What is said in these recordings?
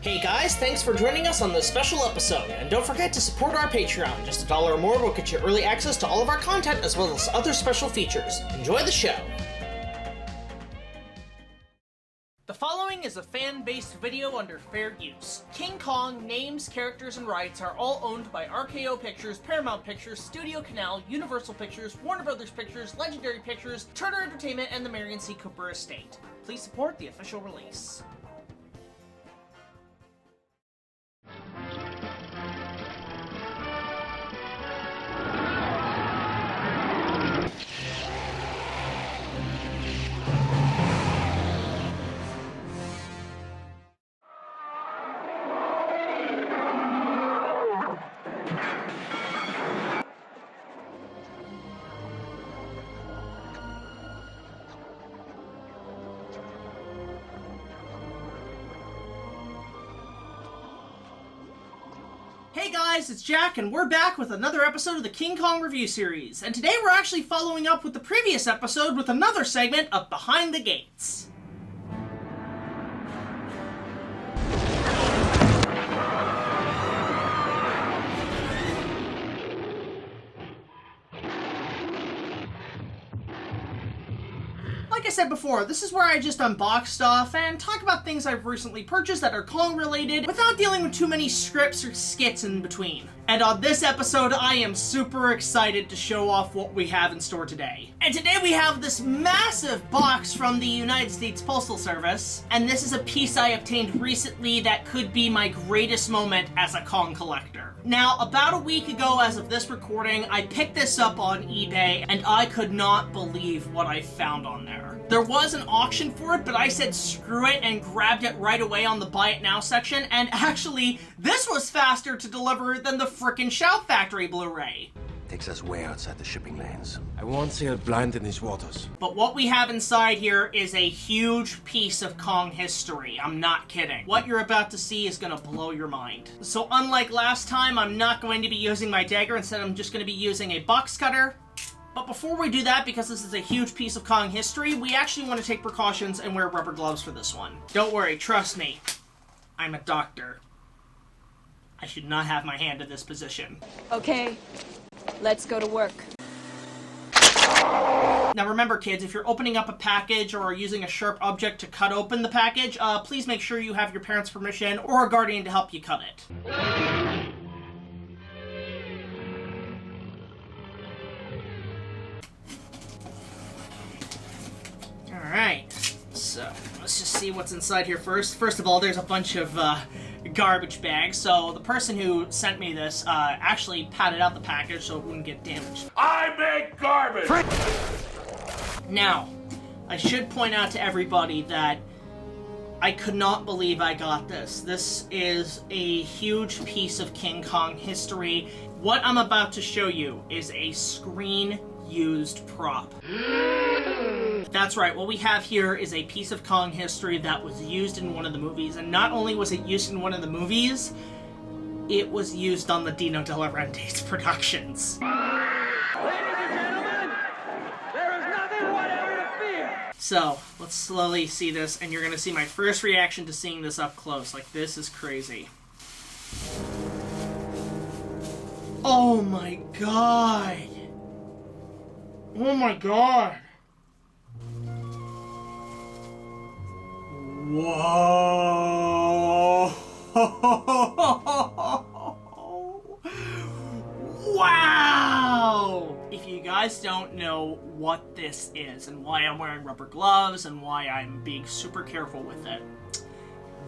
Hey guys, thanks for joining us on this special episode, and don't forget to support our Patreon. Just $1 or more will get you early access to all of our content as well as other special features. Enjoy the show! The following is a fan-based video under fair use. King Kong, names, characters, and rights are all owned by RKO Pictures, Paramount Pictures, Studio Canal, Universal Pictures, Warner Brothers Pictures, Legendary Pictures, Turner Entertainment, and the Merien C. Cooper Estate. Please support the official release. Hey guys, it's Jack, and we're back with another episode of the King Kong review series. And today we're actually following up with the previous episode with another segment of Behind the Gates. Like I said before, this is where I just unbox stuff and talk about things I've recently purchased that are Kong related without dealing with too many scripts or skits in between. And on this episode, I am super excited to show off what we have in store today. And today we have this massive box from the United States Postal Service, and this is a piece I obtained recently that could be my greatest moment as a Kong collector. Now, about a week ago as of this recording, I picked this up on eBay, and I could not believe what I found on there. There was an auction for it, but I said screw it and grabbed it right away on the Buy It Now section, and actually, this was faster to deliver than the frickin' Shout Factory Blu-ray. Takes us way outside the shipping lanes. I won't sail blind in these waters. But what we have inside here is a huge piece of Kong history. I'm not kidding. What you're about to see is gonna blow your mind. So unlike last time, I'm not going to be using my dagger. Instead, I'm just gonna be using a box cutter. But before we do that, because this is a huge piece of Kong history, we actually want to take precautions and wear rubber gloves for this one. Don't worry, trust me. I'm a doctor. I should not have my hand in this position. Okay, let's go to work. Now remember kids, if you're opening up a package or are using a sharp object to cut open the package, please make sure you have your parents' permission or a guardian to help you cut it. Alright, so let's just see what's inside here first. First of all, there's a bunch of garbage bags. So the person who sent me this actually padded out the package so it wouldn't get damaged. I make garbage! Now, I should point out to everybody that I could not believe I got this. This is a huge piece of King Kong history. What I'm about to show you is a screen-used prop. That's right, what we have here is a piece of Kong history that was used in one of the movies, and not only was it used in one of the movies, it was used on the Dino de Laurentiis productions. Ladies and gentlemen, there is nothing whatever to fear! So, let's slowly see this, and you're gonna see my first reaction to seeing this up close. Like, this is crazy. Oh my god! Oh my god! Whoa! Wow! If you guys don't know what this is and why I'm wearing rubber gloves and why I'm being super careful with it,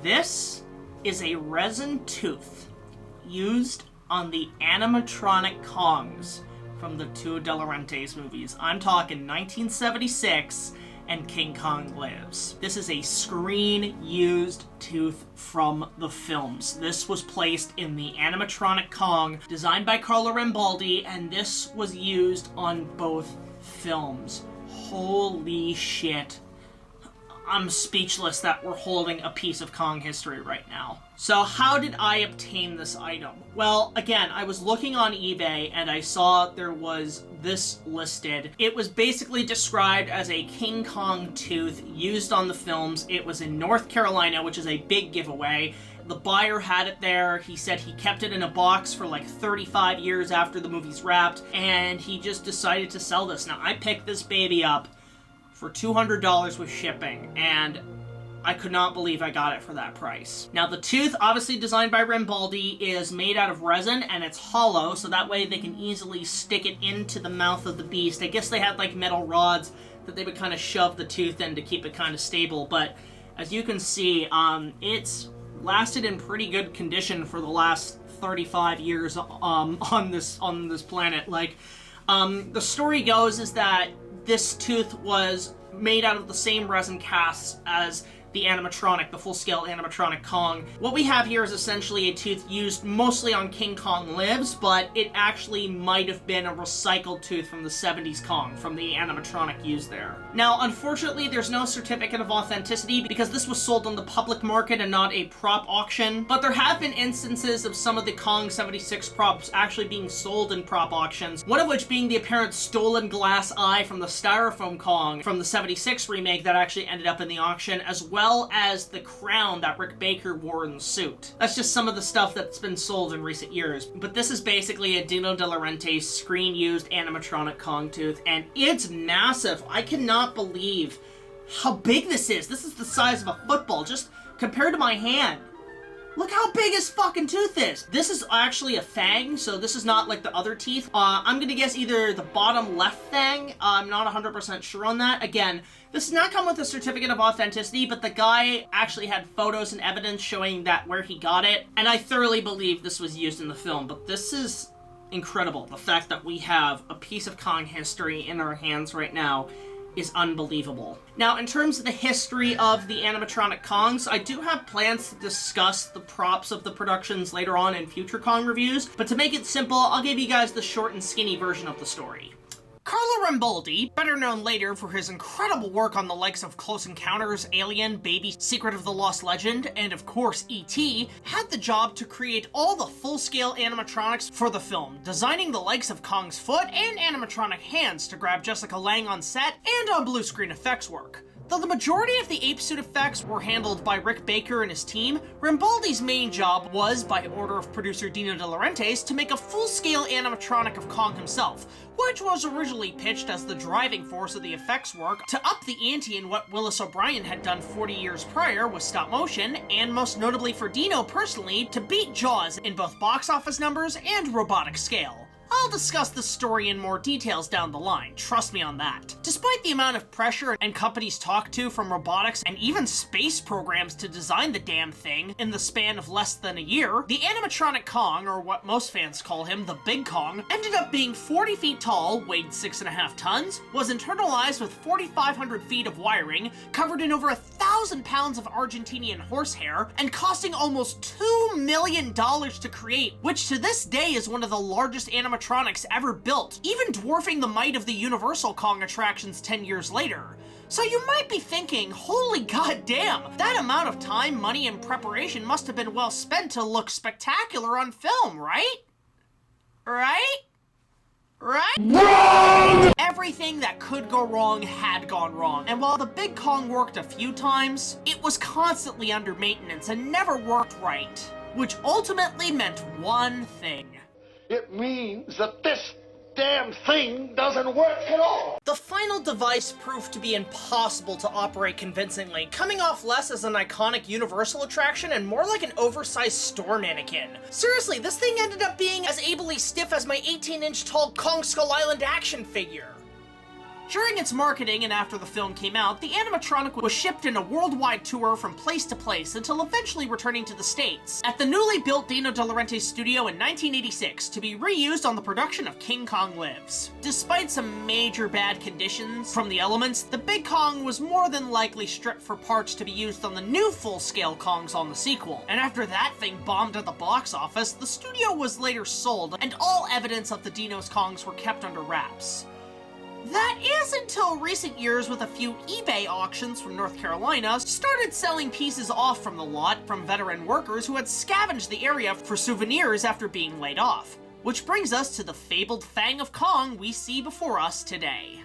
this is a resin tooth used on the animatronic Kongs from the two De Laurentiis movies. I'm talking 1976 and King Kong Lives. This is a screen-used tooth from the films. This was placed in the animatronic Kong, designed by Carlo Rambaldi, and this was used on both films. Holy shit. I'm speechless that we're holding a piece of Kong history right now. So how did I obtain this item? Well, again, I was looking on eBay and I saw there was this listed. It was basically described as a King Kong tooth used on the films. It was in North Carolina, which is a big giveaway. The buyer had it there. He said he kept it in a box for like 35 years after the movie's wrapped, and he just decided to sell this. Now, I picked this baby up for $200 with shipping, and I could not believe I got it for that price. Now, the tooth, obviously designed by Rambaldi, is made out of resin, and it's hollow, so that way they can easily stick it into the mouth of the beast. I guess they had like metal rods that they would kind of shove the tooth in to keep it kind of stable, but as you can see, it's lasted in pretty good condition for the last 35 years on this planet. Like, the story goes is that this tooth was made out of the same resin casts as the animatronic, the full-scale animatronic Kong. What we have here is essentially a tooth used mostly on King Kong Lives, but it actually might have been a recycled tooth from the 70s Kong, from the animatronic used there. Now, unfortunately, there's no certificate of authenticity because this was sold on the public market and not a prop auction, but there have been instances of some of the Kong 76 props actually being sold in prop auctions, one of which being the apparent stolen glass eye from the Styrofoam Kong from the 76 remake that actually ended up in the auction, as well as the crown that Rick Baker wore in the suit. That's just some of the stuff that's been sold in recent years. But this is basically a Dino De Laurentiis screen-used animatronic Kong tooth, and it's massive. I cannot believe how big this is. This is the size of a football, just compared to my hand. Look how big his fucking tooth is. This is actually a fang, so this is not like the other teeth. I'm gonna guess either the bottom left fang. I'm not 100% sure on that. Again, this does not come with a certificate of authenticity, but the guy actually had photos and evidence showing that where he got it, and I thoroughly believe this was used in the film. But this is incredible. The fact that we have a piece of Kong history in our hands right now is unbelievable. Now, in terms of the history of the animatronic Kongs, I do have plans to discuss the props of the productions later on in future Kong reviews, but to make it simple, I'll give you guys the short and skinny version of the story. Carlo Rambaldi, better known later for his incredible work on the likes of Close Encounters, Alien, Baby, Secret of the Lost Legend, and of course E.T., had the job to create all the full-scale animatronics for the film, designing the likes of Kong's foot and animatronic hands to grab Jessica Lange on set and on blue screen effects work. Though the majority of the ape suit effects were handled by Rick Baker and his team, Rambaldi's main job was, by order of producer Dino De Laurentiis, to make a full-scale animatronic of Kong himself, which was originally pitched as the driving force of the effects work to up the ante in what Willis O'Brien had done 40 years prior with stop motion, and most notably for Dino personally, to beat Jaws in both box office numbers and robotic scale. I'll discuss the story in more details down the line, trust me on that. Despite the amount of pressure and companies talked to from robotics and even space programs to design the damn thing in the span of less than a year, the animatronic Kong, or what most fans call him, the Big Kong, ended up being 40 feet tall, weighed 6.5 tons, was internalized with 4,500 feet of wiring, covered in over 1,000 pounds of Argentinian horsehair, and costing almost $2 million to create, which to this day is one of the largest animatronics ever built, even dwarfing the might of the Universal Kong attractions 10 years later. So you might be thinking, holy goddamn, that amount of time, money, and preparation must have been well spent to look spectacular on film, right? Right? Wrong! Everything that could go wrong had gone wrong, and while the Big Kong worked a few times, it was constantly under maintenance and never worked right, which ultimately meant one thing. It means that this damn thing doesn't work at all. The final device proved to be impossible to operate convincingly, coming off less as an iconic Universal attraction and more like an oversized store mannequin. Seriously, this thing ended up being as ably stiff as my 18-inch tall Kong Skull Island action figure. During its marketing and after the film came out, the animatronic was shipped in a worldwide tour from place to place until eventually returning to the States at the newly built Dino De Laurentiis studio in 1986 to be reused on the production of King Kong Lives. Despite some major bad conditions from the elements, the Big Kong was more than likely stripped for parts to be used on the new full-scale Kongs on the sequel, and after that thing bombed at the box office, the studio was later sold and all evidence of the Dino's Kongs were kept under wraps. That is until recent years, with a few eBay auctions from North Carolina, started selling pieces off from the lot from veteran workers who had scavenged the area for souvenirs after being laid off. Which brings us to the fabled Fang of Kong we see before us today.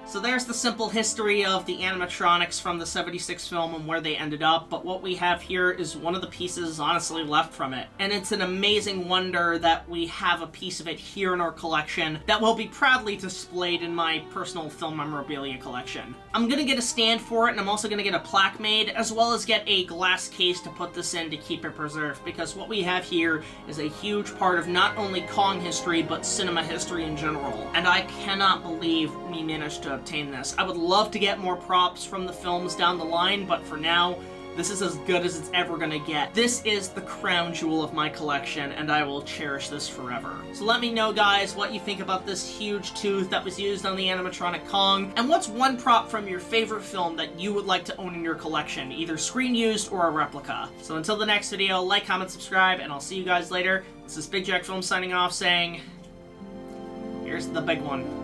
So there's the simple history of the animatronics from the 76 film and where they ended up, but what we have here is one of the pieces honestly left from it. And it's an amazing wonder that we have a piece of it here in our collection that will be proudly displayed in my personal film memorabilia collection. I'm gonna get a stand for it, and I'm also gonna get a plaque made, as well as get a glass case to put this in to keep it preserved, because what we have here is a huge part of not only Kong history, but cinema history in general. And I cannot believe we managed to obtain this. I would love to get more props from the films down the line, but for now, this is as good as it's ever gonna get. This is the crown jewel of my collection, and I will cherish this forever. So let me know, guys, what you think about this huge tooth that was used on the animatronic Kong, and what's one prop from your favorite film that you would like to own in your collection, either screen used or a replica. So until the next video, like, comment, subscribe, and I'll see you guys later. This is BigJackFilms signing off saying, here's the big one.